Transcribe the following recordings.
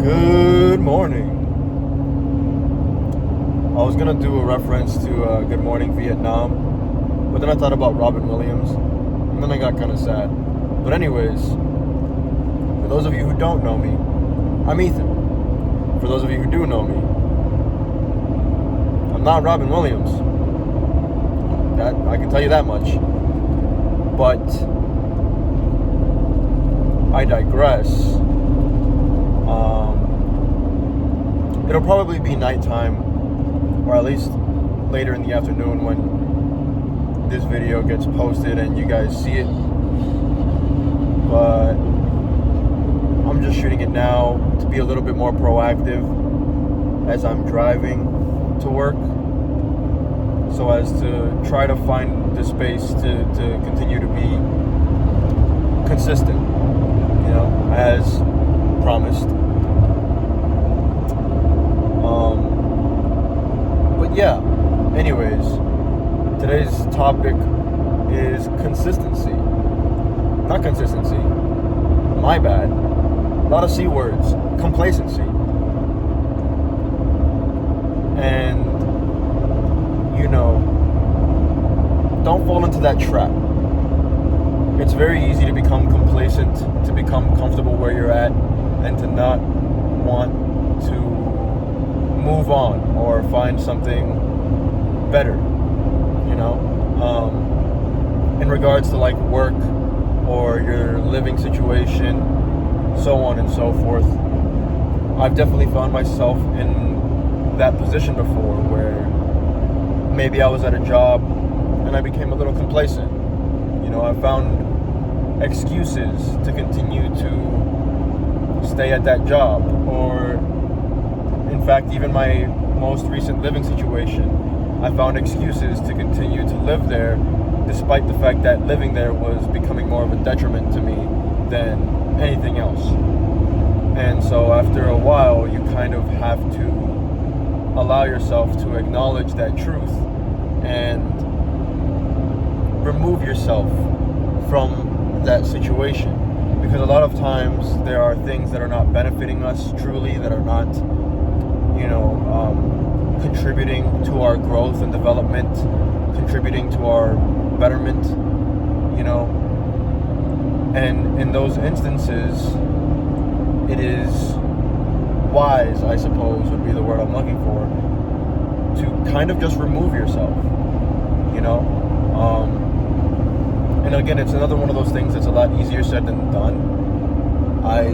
Good morning. I was gonna do a reference to Good Morning Vietnam, but then I thought about Robin Williams, and then I got kind of sad. But anyways, for those of you who don't know me, I'm Ethan. For those of you who do know me, I'm not Robin Williams. That I can tell you that much. But I digress. It'll probably be nighttime, or at least later in the afternoon when this video gets posted and you guys see it. But I'm just shooting it now to be a little bit more proactive as I'm driving to work, so as to try to find the space to continue to be consistent, as promised. But yeah, anyways, today's topic is consistency. Not consistency, my bad. A lot of C words. Complacency. And, don't fall into that trap. It's very easy to become complacent, to become comfortable where you're at, and to not want to move on or find something better, in regards to like work or your living situation, so on and so forth. I've definitely found myself in that position before, where maybe I was at a job and I became a little complacent. I found excuses to continue to stay at that job, or in fact, even my most recent living situation, I found excuses to continue to live there, despite the fact that living there was becoming more of a detriment to me than anything else. And so after a while, you kind of have to allow yourself to acknowledge that truth and remove yourself from that situation. Because a lot of times there are things that are not benefiting us truly, that are not contributing to our growth and development, contributing to our betterment, and in those instances, it is wise, I suppose would be the word I'm looking for, to kind of just remove yourself, and again, it's another one of those things that's a lot easier said than done. I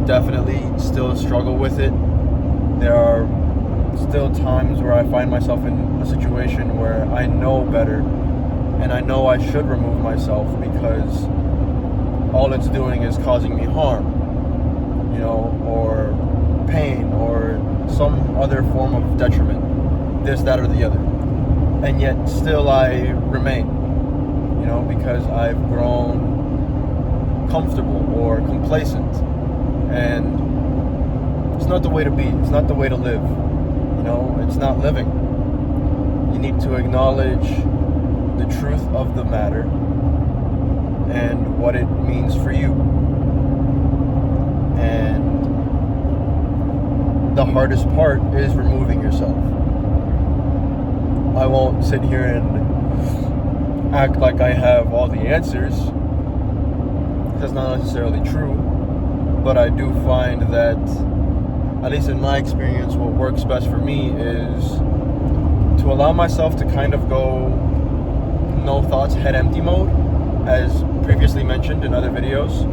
definitely still struggle with it. There are still times where I find myself in a situation where I know better and I know I should remove myself, because all it's doing is causing me harm, or pain, or some other form of detriment, this, that, or the other. And yet still I remain, because I've grown comfortable or complacent. And it's not the way to be. It's not the way to live. It's not living. You need to acknowledge the truth of the matter and what it means for you. And the hardest part is removing yourself. I won't sit here and act like I have all the answers. That's not necessarily true. But I do find that, at least in my experience, what works best for me is to allow myself to kind of go no thoughts, head empty mode, as previously mentioned in other videos.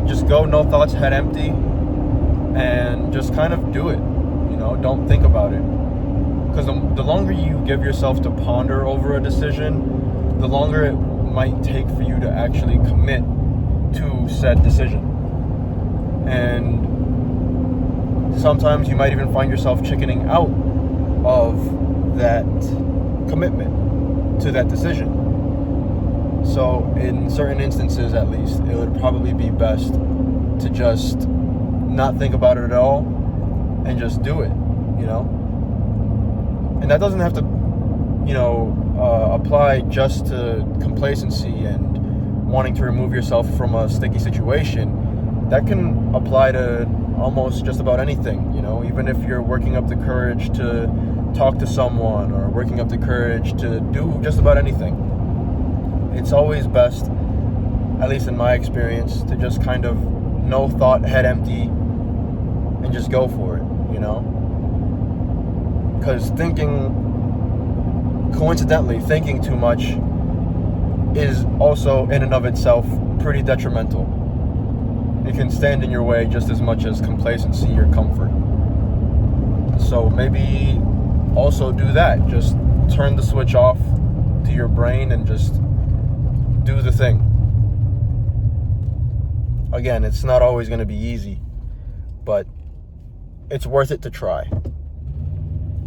Just go no thoughts, head empty, and just kind of do it. Don't think about it. Because the longer you give yourself to ponder over a decision, the longer it might take for you to actually commit to said decision. And sometimes you might even find yourself chickening out of that commitment to that decision. So in certain instances, at least, it would probably be best to just not think about it at all and just do it, And that doesn't have to, apply just to complacency and wanting to remove yourself from a sticky situation. that can apply to almost just about anything, you know, even if you're working up the courage to talk to someone or working up the courage to do just about anything. It's always best, at least in my experience, to just kind of no thought, head empty, and just go for it, you know? Because thinking too much is also in and of itself pretty detrimental. It can stand in your way just as much as complacency or comfort. So maybe also do that. Just turn the switch off to your brain and just do the thing. Again, it's not always going to be easy, but it's worth it to try.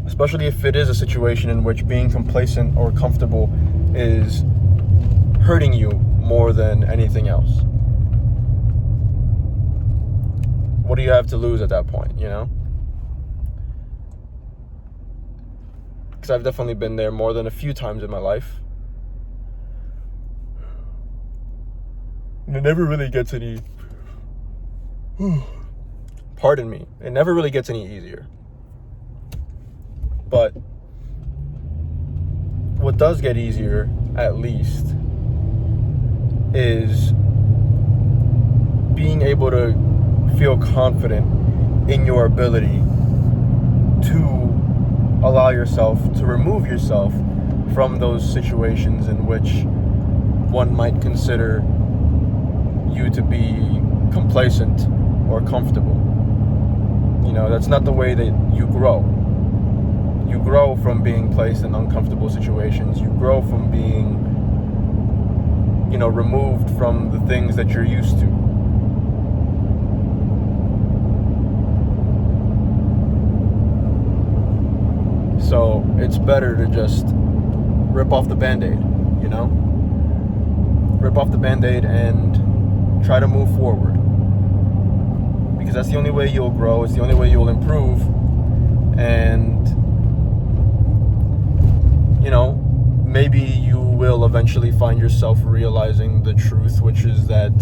Especially if it is a situation in which being complacent or comfortable is hurting you more than anything else. What do you have to lose at that point, you know? Because I've definitely been there more than a few times in my life. And it never really gets any... Pardon me. It never really gets any easier. But what does get easier, at least, is being able to feel confident in your ability to allow yourself to remove yourself from those situations in which one might consider you to be complacent or comfortable. You know, that's not the way that you grow. You grow from being placed in uncomfortable situations. You grow from being, you know, removed from the things that you're used to. So it's better to just rip off the Band-Aid, you know? Rip off the Band-Aid and try to move forward. Because that's the only way you'll grow. It's the only way you'll improve. And, you know, maybe you will eventually find yourself realizing the truth, which is that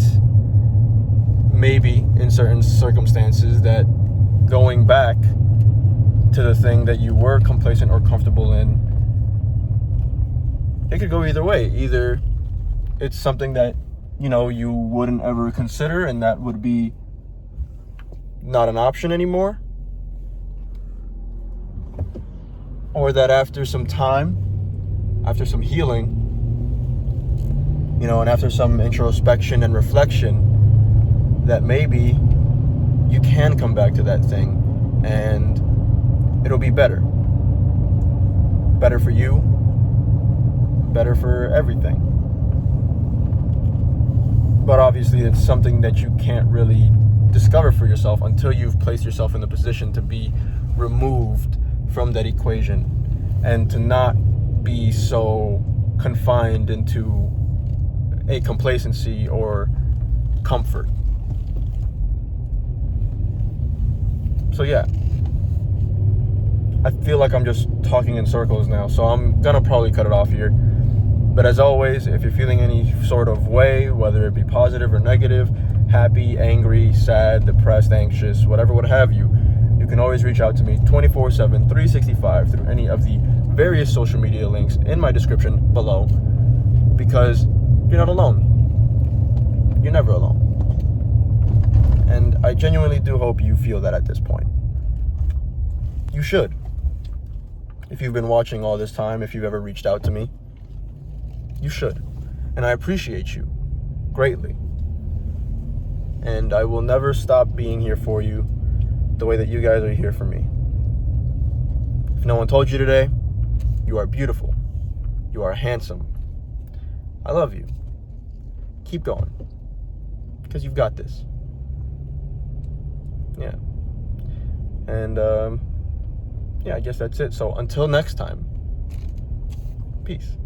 maybe in certain circumstances that going back to the thing that you were complacent or comfortable in, it could go either way. Either it's something that, you know, you wouldn't ever consider and that would be not an option anymore, or that after some time, after some healing, you know, and after some introspection and reflection, that maybe you can come back to that thing and it'll be better. Better for you, better for everything. But obviously it's something that you can't really discover for yourself until you've placed yourself in the position to be removed from that equation and to not be so confined into a complacency or comfort. So yeah, I feel like I'm just talking in circles now, so I'm gonna probably cut it off here. But as always, if you're feeling any sort of way, whether it be positive or negative, happy, angry, sad, depressed, anxious, whatever would have you, you can always reach out to me 24/7, 365 through any of the various social media links in my description below, because you're not alone. You're never alone. And I genuinely do hope you feel that at this point. You should. If you've been watching all this time, if you've ever reached out to me, you should. And I appreciate you greatly. And I will never stop being here for you the way that you guys are here for me. If no one told you today, you are beautiful. You are handsome. I love you. Keep going. Because you've got this. Yeah. And, yeah, I guess that's it. So until next time, peace.